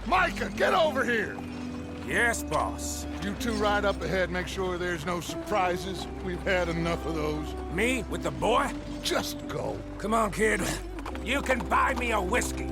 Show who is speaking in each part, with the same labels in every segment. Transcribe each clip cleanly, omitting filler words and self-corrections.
Speaker 1: Micah, get over here!
Speaker 2: Yes, boss.
Speaker 1: You two ride up ahead, make sure there's no surprises. We've had enough of those.
Speaker 2: Me with the boy?
Speaker 1: Just go.
Speaker 2: Come on, kid. You can buy me a whiskey.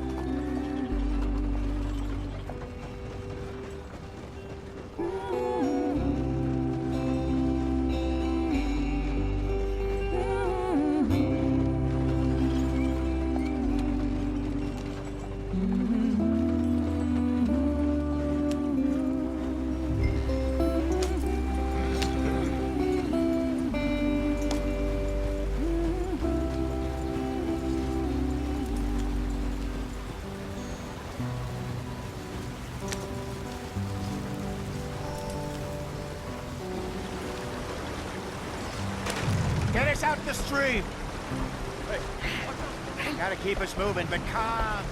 Speaker 3: Get us out the stream! Gotta keep us moving, but calm.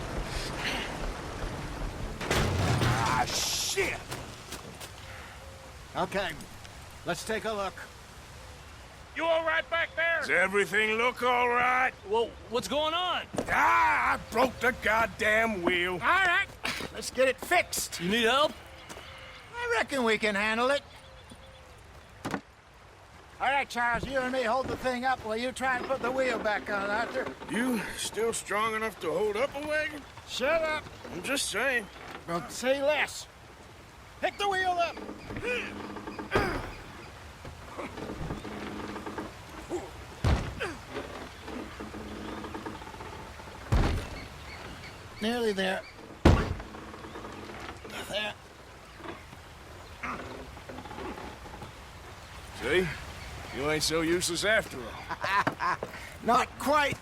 Speaker 2: Ah, shit!
Speaker 3: Okay, let's take a look.
Speaker 4: You all right back there?
Speaker 2: Does everything look all right?
Speaker 4: Well, what's going on?
Speaker 2: Ah, I broke the goddamn wheel.
Speaker 3: All right, let's get it fixed.
Speaker 4: You need help?
Speaker 3: I reckon we can handle it. All right, Charles, you and me hold the thing up while you try and put the wheel back on, Arthur.
Speaker 2: You still strong enough to hold up a wagon?
Speaker 3: Shut up.
Speaker 2: I'm just saying.
Speaker 3: Well, say less. Pick the wheel up. Nearly there. There.
Speaker 2: See? You ain't so useless after all.
Speaker 3: Not quite.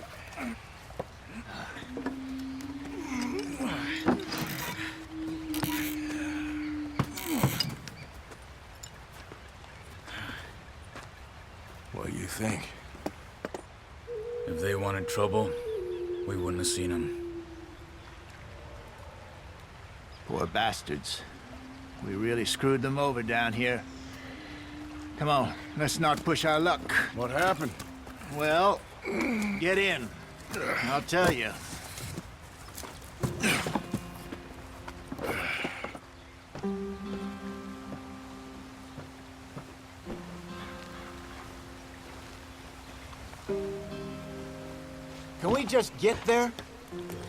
Speaker 2: What do you think?
Speaker 5: If they wanted trouble, we wouldn't have seen them.
Speaker 3: Poor bastards. We really screwed them over down here. Come on, let's not push our luck.
Speaker 2: What happened?
Speaker 3: Well, get in. I'll tell you. Can we just get there?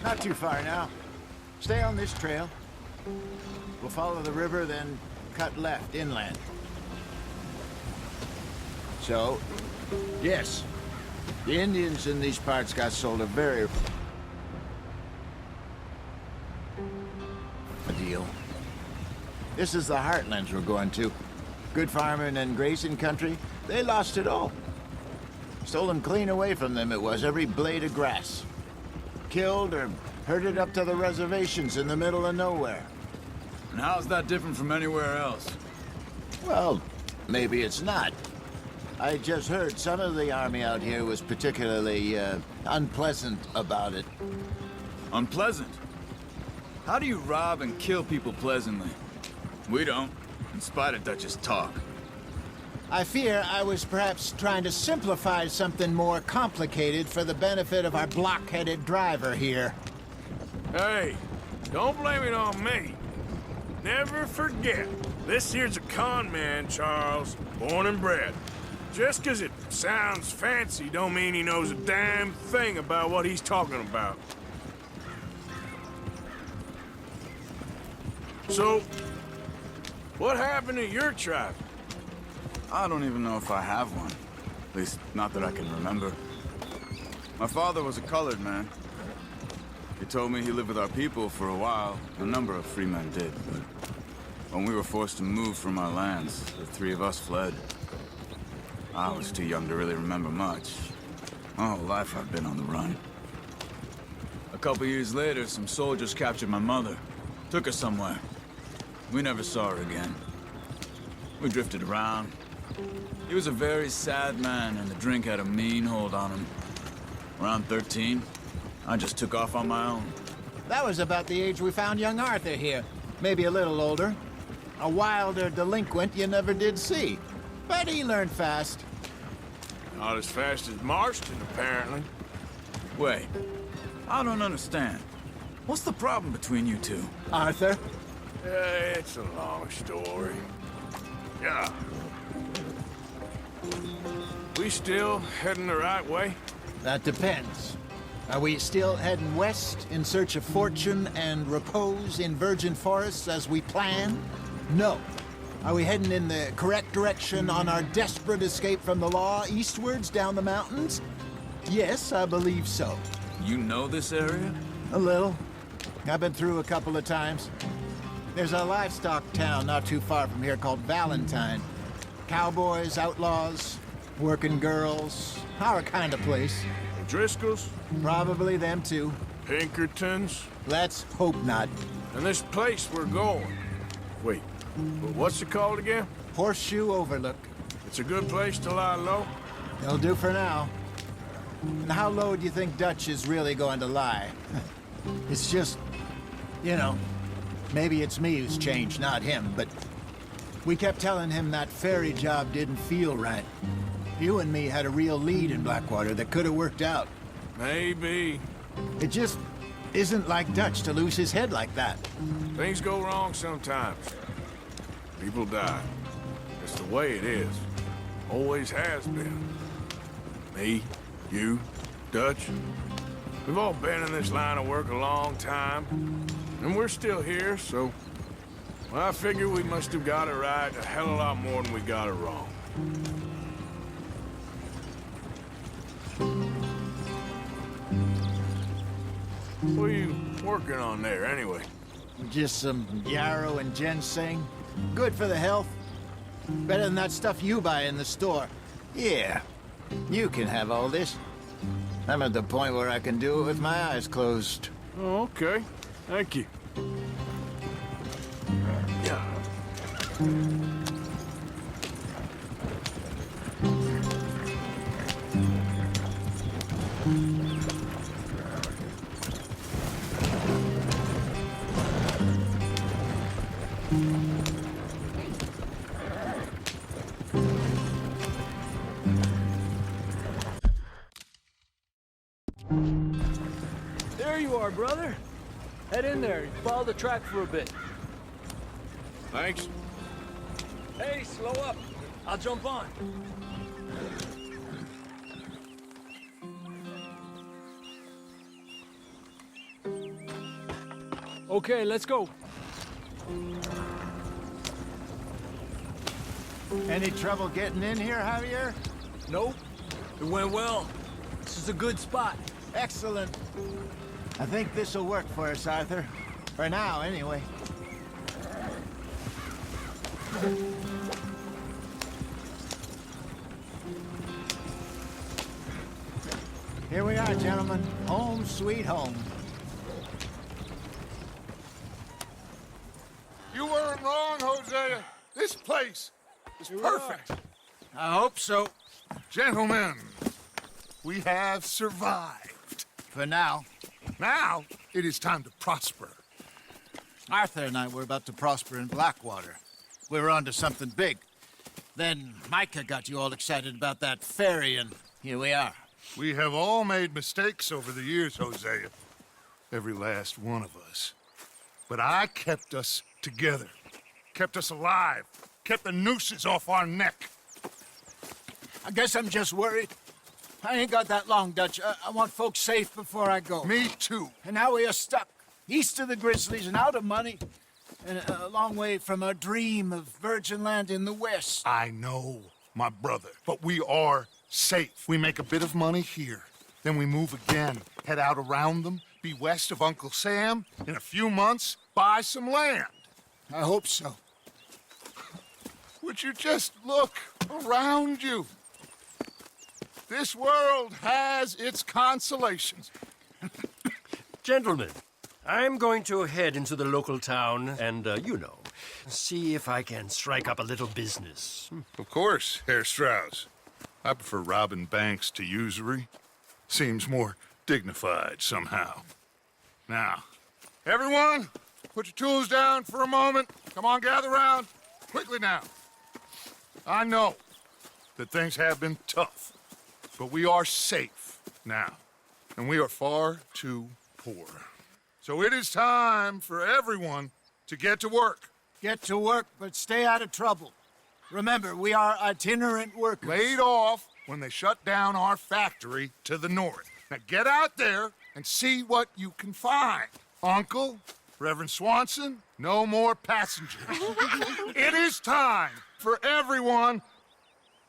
Speaker 3: Not too far now. Stay on this trail. We'll follow the river, then cut left inland. So, yes, the Indians in these parts got sold a very... deal. This is the heartlands we're going to. Good farming and grazing country. They lost it all. Stolen clean away from them it was, every blade of grass. Killed or herded up to the reservations in the middle of nowhere.
Speaker 5: And how's that different from anywhere else?
Speaker 3: Well, maybe it's not. I just heard some of the army out here was particularly, unpleasant about it.
Speaker 5: Unpleasant? How do you rob and kill people pleasantly? We don't, in spite of Dutch's talk.
Speaker 3: I fear I was perhaps trying to simplify something more complicated for the benefit of our block-headed driver here.
Speaker 2: Hey, don't blame it on me. Never forget, this here's a con man, Charles, born and bred. Just 'cause it sounds fancy don't mean he knows a damn thing about what he's talking about. So, what happened to your tribe?
Speaker 5: I don't even know if I have one. At least, not that I can remember. My father was a colored man. He told me he lived with our people for a while. A number of free men did, but when we were forced to move from our lands, the three of us fled. I was too young to really remember much. My whole life I've been on the run. A couple years later, some soldiers captured my mother. Took her somewhere. We never saw her again. We drifted around. He was a very sad man, and the drink had a mean hold on him. Around 13, I just took off on my own.
Speaker 3: That was about the age we found young Arthur here. Maybe a little older. A wilder delinquent you never did see. But he learned fast.
Speaker 2: Not as fast as Marston, apparently.
Speaker 5: Wait, I don't understand. What's the problem between you two?
Speaker 3: Arthur?
Speaker 2: It's a long story. Yeah. We still heading the right way?
Speaker 3: That depends. Are we still heading west in search of fortune and repose in virgin forests as we planned? No. Are we heading in the correct direction on our desperate escape from the law eastwards down the mountains? Yes, I believe so.
Speaker 5: You know this area?
Speaker 3: A little. I've been through a couple of times. There's a livestock town not too far from here called Valentine. Cowboys, outlaws, working girls, our kind of place.
Speaker 2: Driscoll's?
Speaker 3: Probably them too.
Speaker 2: Pinkertons?
Speaker 3: Let's hope not.
Speaker 2: And this place we're going. Wait, what's it called again?
Speaker 3: Horseshoe Overlook.
Speaker 2: It's a good place to lie low?
Speaker 3: It'll do for now. And how low do you think Dutch is really going to lie? It's just, you know, maybe it's me who's changed, not him, but we kept telling him that ferry job didn't feel right. You and me had a real lead in Blackwater that could have worked out.
Speaker 2: Maybe.
Speaker 3: It just isn't like Dutch to lose his head like that.
Speaker 2: Things go wrong sometimes. People die. It's the way it is. Always has been. Me, you, Dutch. We've all been in this line of work a long time. And we're still here, so... Well, I figure we must have got it right a hell of a lot more than we got it wrong. What are you working on there, anyway?
Speaker 3: Just some yarrow and ginseng. Good for the health. Better than that stuff you buy in the store. Yeah, you can have all this. I'm at the point where I can do it with my eyes closed.
Speaker 2: Oh, okay. Thank you. Yeah.
Speaker 4: There you are, brother. Head in there. Follow the track for a bit.
Speaker 2: Thanks.
Speaker 4: Hey, slow up. I'll jump on. Okay, let's go.
Speaker 3: Any trouble getting in here, Javier?
Speaker 4: Nope. It went well. This is a good spot.
Speaker 3: Excellent. I think this'll work for us, Arthur. For now, anyway. Here we are, gentlemen. Home sweet home.
Speaker 1: You weren't wrong, Hosea. This place is perfect.
Speaker 3: I hope so.
Speaker 1: Gentlemen, we have survived.
Speaker 3: For now.
Speaker 1: Now, it is time to prosper.
Speaker 3: Arthur and I were about to prosper in Blackwater. We were onto something big. Then Micah got you all excited about that ferry, and here we are.
Speaker 1: We have all made mistakes over the years, Hosea. Every last one of us. But I kept us together. Kept us alive. Kept the nooses off our neck.
Speaker 3: I guess I'm just worried. I ain't got that long, Dutch. I want folks safe before I go.
Speaker 1: Me too.
Speaker 3: And now we are stuck, east of the Grizzlies and out of money, and a long way from our dream of virgin land in the west.
Speaker 1: I know, my brother. But we are safe. We make a bit of money here. Then we move again, head out around them, be west of Uncle Sam. In a few months, buy some land.
Speaker 3: I hope so.
Speaker 1: Would you just look around you? This world has its consolations.
Speaker 6: Gentlemen, I'm going to head into the local town and, you know, see if I can strike up a little business.
Speaker 1: Of course, Herr Strauss. I prefer robbing banks to usury. Seems more dignified somehow. Now, everyone, put your tools down for a moment. Come on, gather round. Quickly now. I know that things have been tough, but we are safe now, and we are far too poor. So it is time for everyone to get to work.
Speaker 3: Get to work, but stay out of trouble. Remember, we are itinerant workers.
Speaker 1: Laid off when they shut down our factory to the north. Now get out there and see what you can find. Uncle, Reverend Swanson, no more passengers. It is time for everyone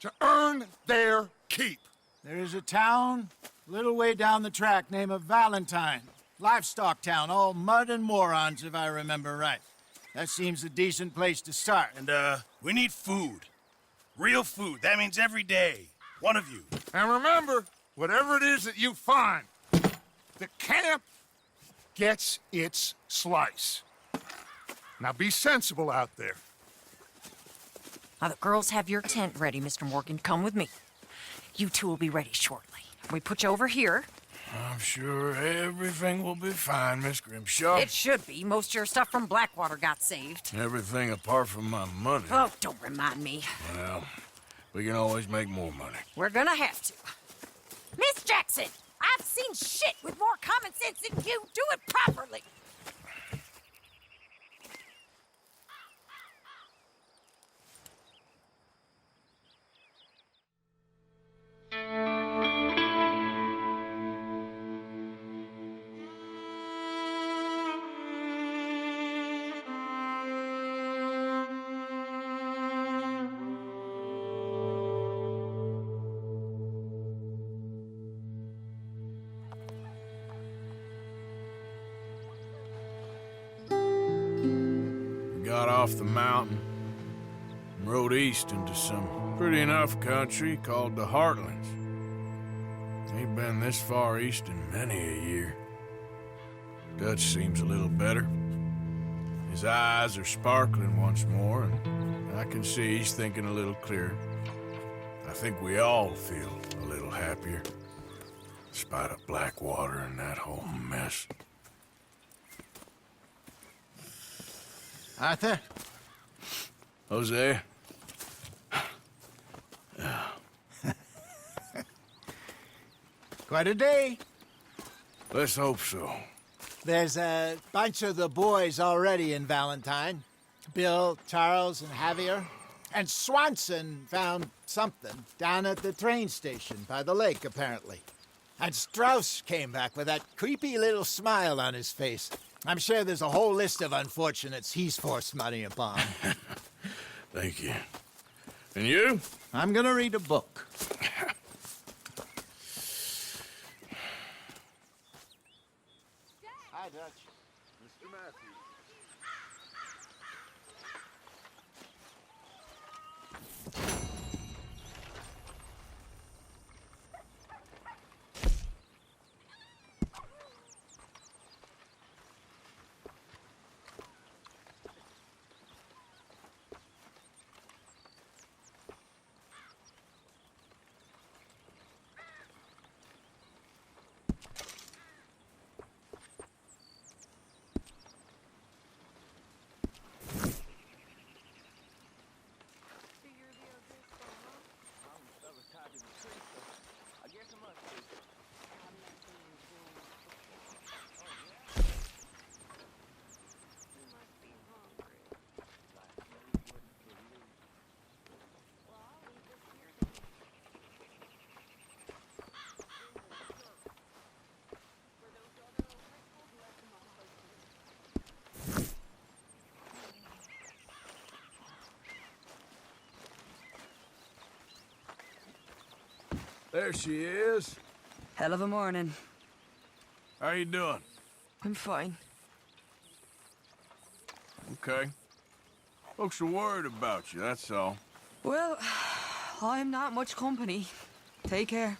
Speaker 1: to earn their keep.
Speaker 3: There is a town a little way down the track named Valentine. Livestock town, all mud and morons, if I remember right. That seems a decent place to start.
Speaker 7: And, we need food. Real food. That means every day. One of you.
Speaker 1: And remember, whatever it is that you find, the camp gets its slice. Now be sensible out there.
Speaker 8: Now, the girls have your tent ready, Mr. Morgan. Come with me. You two will be ready shortly. We put you over here.
Speaker 2: I'm sure everything will be fine, Miss Grimshaw.
Speaker 8: It should be. Most of your stuff from Blackwater got saved.
Speaker 2: Everything apart from my money.
Speaker 8: Oh, don't remind me.
Speaker 2: Well, we can always make more money.
Speaker 8: We're gonna have to. Miss Jackson, I've seen shit with more common sense than you. Do it properly.
Speaker 2: Got off the mountain and rode east into some pretty enough country called the Heartlands. Ain't been this far east in many a year. Dutch seems a little better. His eyes are sparkling once more, and I can see he's thinking a little clearer. I think we all feel a little happier, in spite of Blackwater and that whole mess.
Speaker 3: Arthur?
Speaker 2: Jose?
Speaker 3: Quite a day.
Speaker 2: Let's hope so.
Speaker 3: There's a bunch of the boys already in Valentine. Bill, Charles, and Javier. And Swanson found something down at the train station by the lake, apparently. And Strauss came back with that creepy little smile on his face. I'm sure there's a whole list of unfortunates he's forced money upon.
Speaker 2: Thank you. And you?
Speaker 3: I'm gonna read a book. Hi, Dutch.
Speaker 1: Mr. Matthews.
Speaker 2: There she is.
Speaker 9: Hell of a morning.
Speaker 2: How you doing?
Speaker 9: I'm fine.
Speaker 2: Okay. Folks are worried about you, that's all.
Speaker 9: Well, I'm not much company. Take care.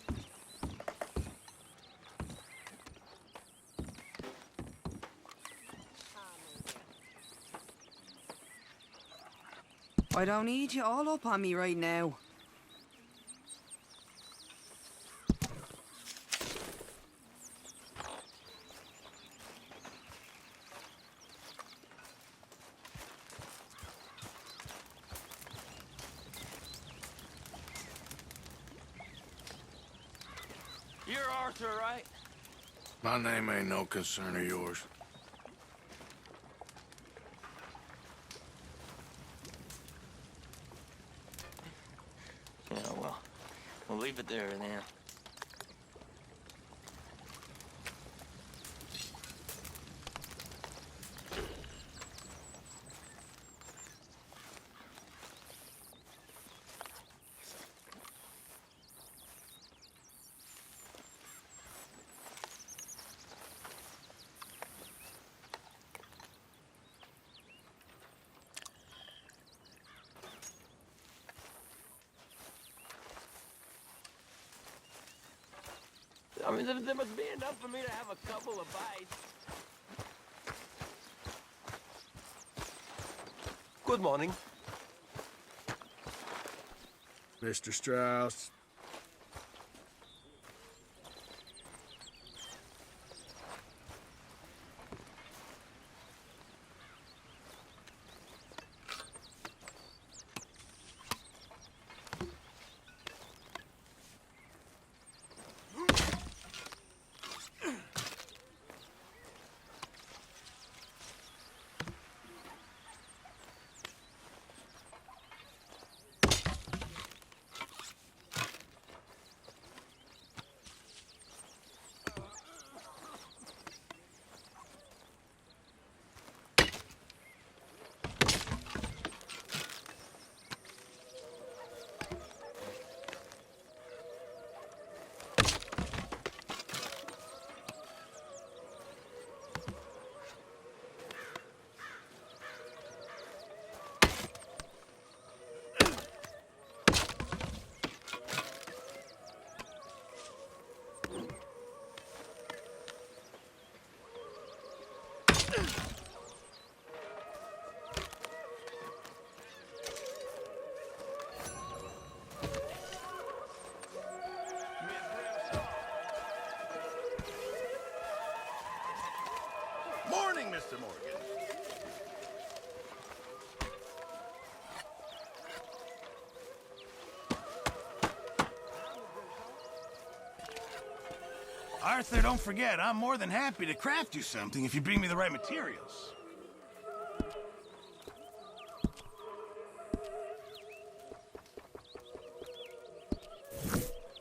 Speaker 9: I don't need you all up on me right now.
Speaker 7: You're Arthur, right?
Speaker 2: My name ain't no concern of yours.
Speaker 10: We'll leave it there then. I mean, there must be enough for me to have a couple of bites.
Speaker 6: Good morning.
Speaker 2: Mr. Strauss.
Speaker 7: Morning, Mr. Morgan. Arthur, don't forget, I'm more than happy to craft you something if you bring me the right materials.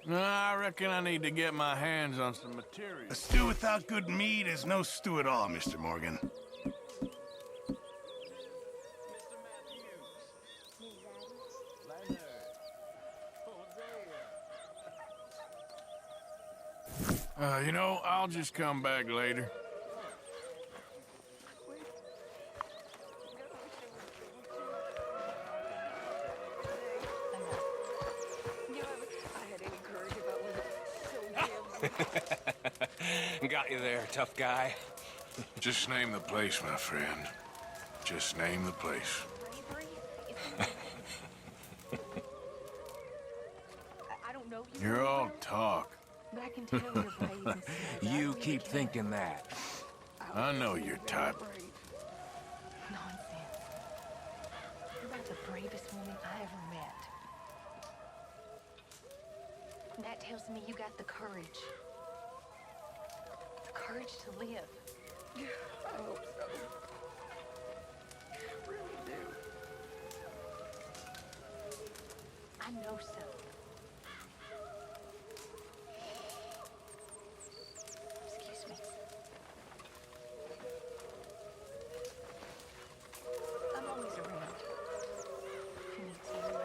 Speaker 2: I reckon I need to get my hands on some material.
Speaker 7: A stew without good meat is no stew at all, Mr. Morgan.
Speaker 2: You know, I'll just come back later.
Speaker 11: Got you there, tough guy.
Speaker 2: Just name the place, my friend. Just name the place.
Speaker 9: I don't know you.
Speaker 2: You're all talk.
Speaker 9: But I can tell you're brave and
Speaker 11: You keep thinking that.
Speaker 2: I know your type.
Speaker 9: Nonsense. You're about the bravest woman I ever met. And that tells me you got the courage. The courage to live. I hope so. I really do. I know so. Excuse me. I'm always around. If you need someone.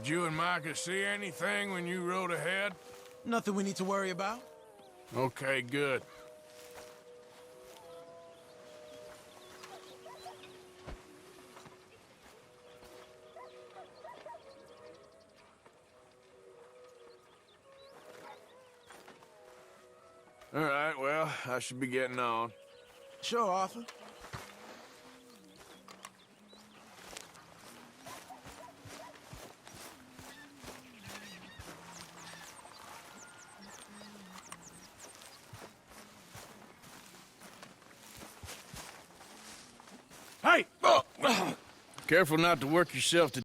Speaker 2: Did you and Micah see anything when you rode ahead?
Speaker 7: Nothing we need to worry about.
Speaker 2: Okay, good. All right, well, I should be getting on.
Speaker 7: Sure, Arthur.
Speaker 2: Hey! Careful not to work yourself to